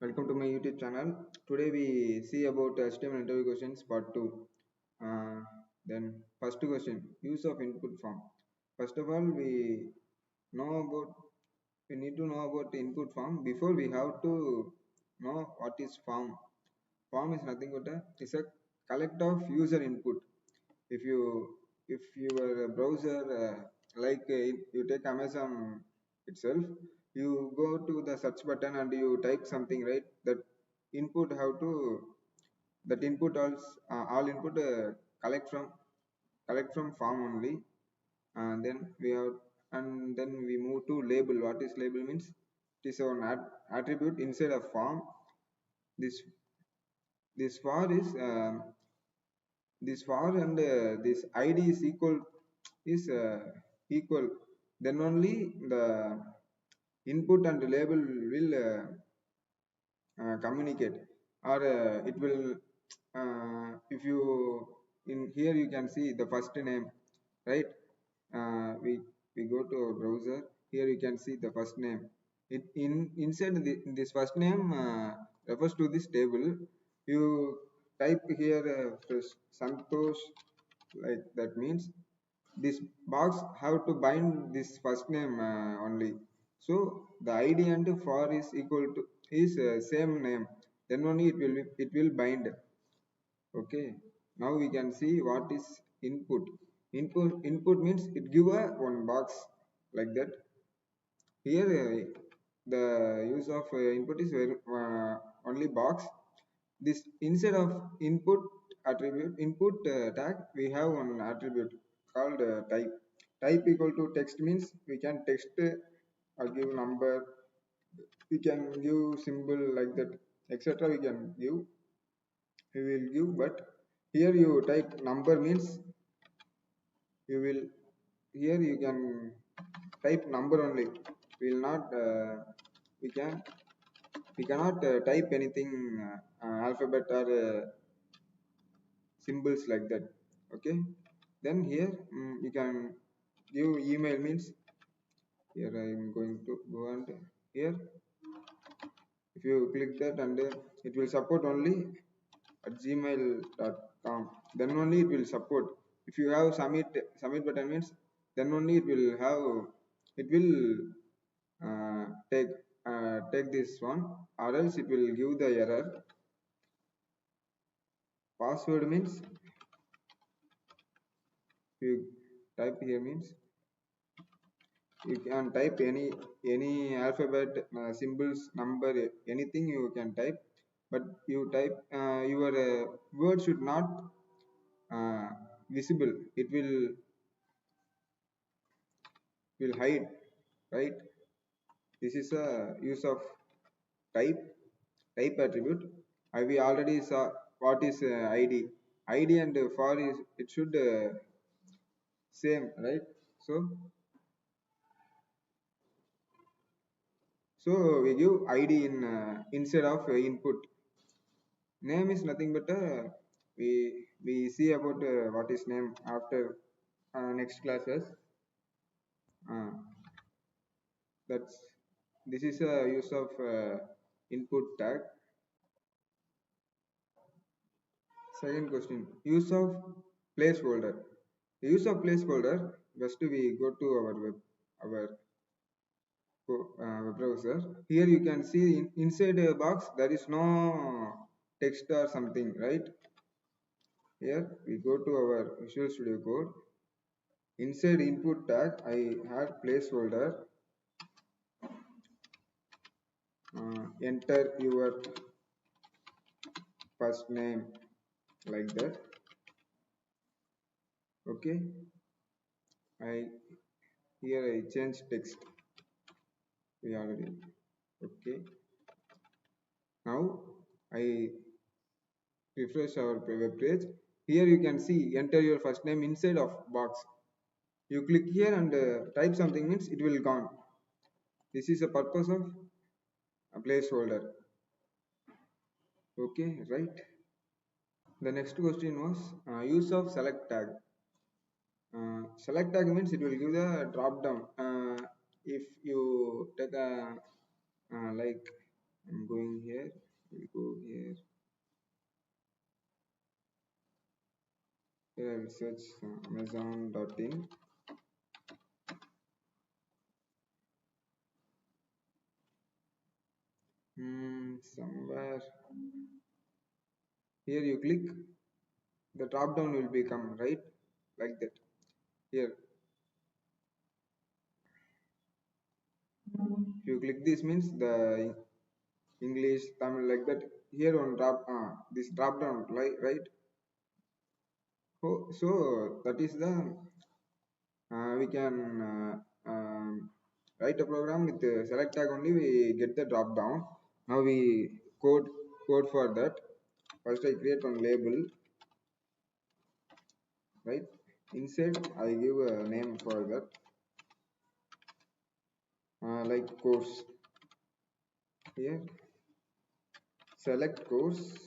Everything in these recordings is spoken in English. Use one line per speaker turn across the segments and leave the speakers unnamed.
Welcome to my YouTube channel. Today we see about HTML interview questions part 2. Then first question, use of input form. First of all, know about we need to know about input form. Before we have to know what is form. Form is nothing but it's a collect of user input. If you if your browser you take Amazon itself, you go to the search button and you type something, right? Input how to that input all input collect from form only, and then we move to label. What is label means? It is an attribute inside a form. This this for is this for and this id is equal, then only the input and label will communicate, or it will if you in here you can see the first name, right? We go to our browser. Here you can see the first name. It inside this first name refers to this table. You type here Santosh, like that means this box have to bind this first name only. So the id and for is equal to is same name, then only it will bind. Okay, now we can see what is input. Input means it give a one box, like that. Here the use of input is only box. This instead of input tag, we have one attribute called type equal to text means we can text or give number, we can give symbol, like that, etc. We will give. But here you type number means you will, here you can type number only. We will not we cannot type anything alphabet or symbols, like that. Okay, then here you can give email means. Here I am going to go, and here if you click that, and it will support only at gmail.com, then only it will support. If you have submit button means, then only it will have, it will take this one, or else it will give the error. Password means you type here means you can type any alphabet, symbols, number, anything you can type. But you type your word should not uh, visible. It will hide, right? This is a use of type attribute. We already saw what is id and for is, it should same, right? So we give id in instead of input. Name is nothing but we see about what is name after next classes. uh, that's this is a use of input tag. Second question, use of placeholder. The use of placeholder, first we go to our web browser. Here you can see inside a box there is no text or something, right? Here we go to our Visual Studio Code. Inside input tag, I had placeholder. Enter your first name, like that. Okay. I Here I change text. We already. Okay. Now I refresh our web page. Here you can see enter your first name inside of box. You click here and type something means it will gone. This is the purpose of a placeholder. Okay, right? The next question was use of select tag. Select tag means it will give the drop down. If you take a like I'm going here. We'll go here. Here I will search amazon.in. Somewhere here you click, the drop down will become right like that. Here, if you click this means the English, Tamil like that. Here on drop, this drop down right. So that is the we can write a program with the select tag only. We get the drop down. Now we code for that. First I create one label, right? Inside I give a name for that, like course. Here select course,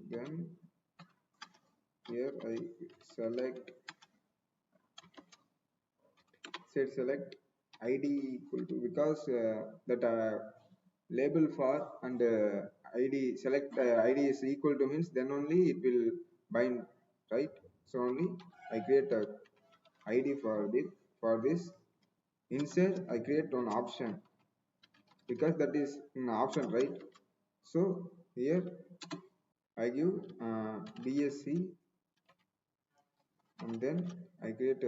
then here I select select id equal to, because that label for and id select id is equal to means then only it will bind, right? So only I create a id for this. Inside I create one option, because that is an option, right? So here I give bsc, and then I create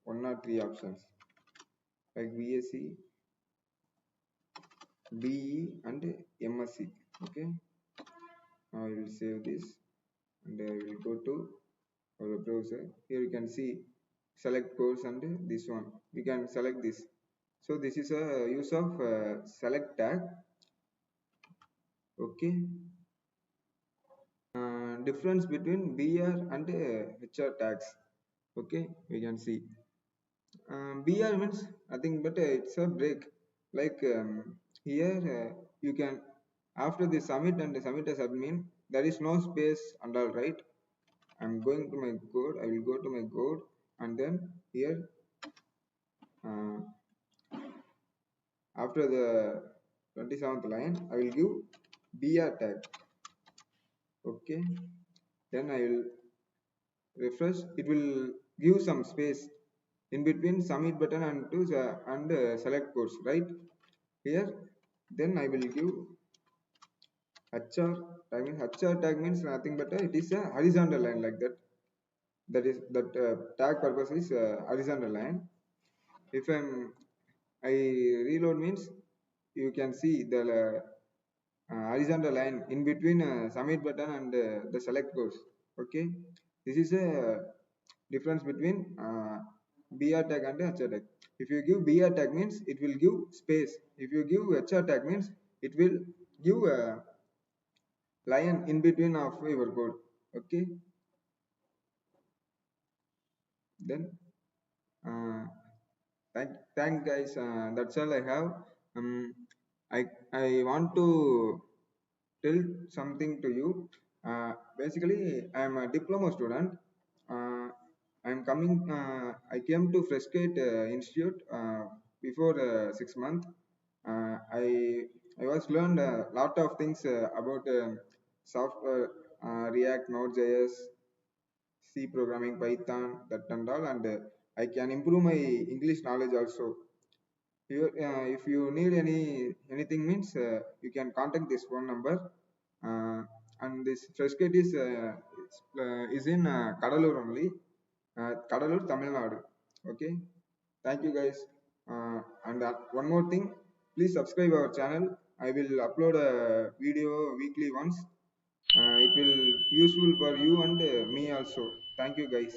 one or three options like bsc, BE and MSc. Okay, now I will save this and I will go to our browser. Here you can see select course and this one. We can select this. So this is a use of select tag. Okay, difference between BR and HR tags. Okay, we can see. BR means nothing but it's a break. Like here you can, after the submit and the submit as admin, there is no space and all, right? I'm going to my code. I will go to my code, and then here uh, after the 27th line I will give BR tag. Okay, then I will refresh. It will give some space in between submit button and to select course, right? Here then I will give HR tag. Means HR tag means nothing but it is a horizontal line like that. That is that tag purpose is horizontal line. If I reload means you can see the horizontal line in between submit button and the select course. Okay, this is a difference between BR tag and HR tag. If you give BR tag means it will give space. If you give HR tag means it will give a line in between of your code. Okay, then uh, thank guys. That's all I have. Um, I want to tell something to you. Basically, I am a diploma student. Uh, I came to Freshkite Institute before 6 months. I was learned a lot of things about software, React, Node.js, C programming, Python, that and all, and I can improve my English knowledge also. If you need anything means you can contact this phone number, and this Freshkite is in Kadalur only, Kadalur, Tamil Nadu. Okay, thank you guys. And one more thing, please subscribe our channel. I will upload a video weekly once. It will useful for you and me also. Thank you guys.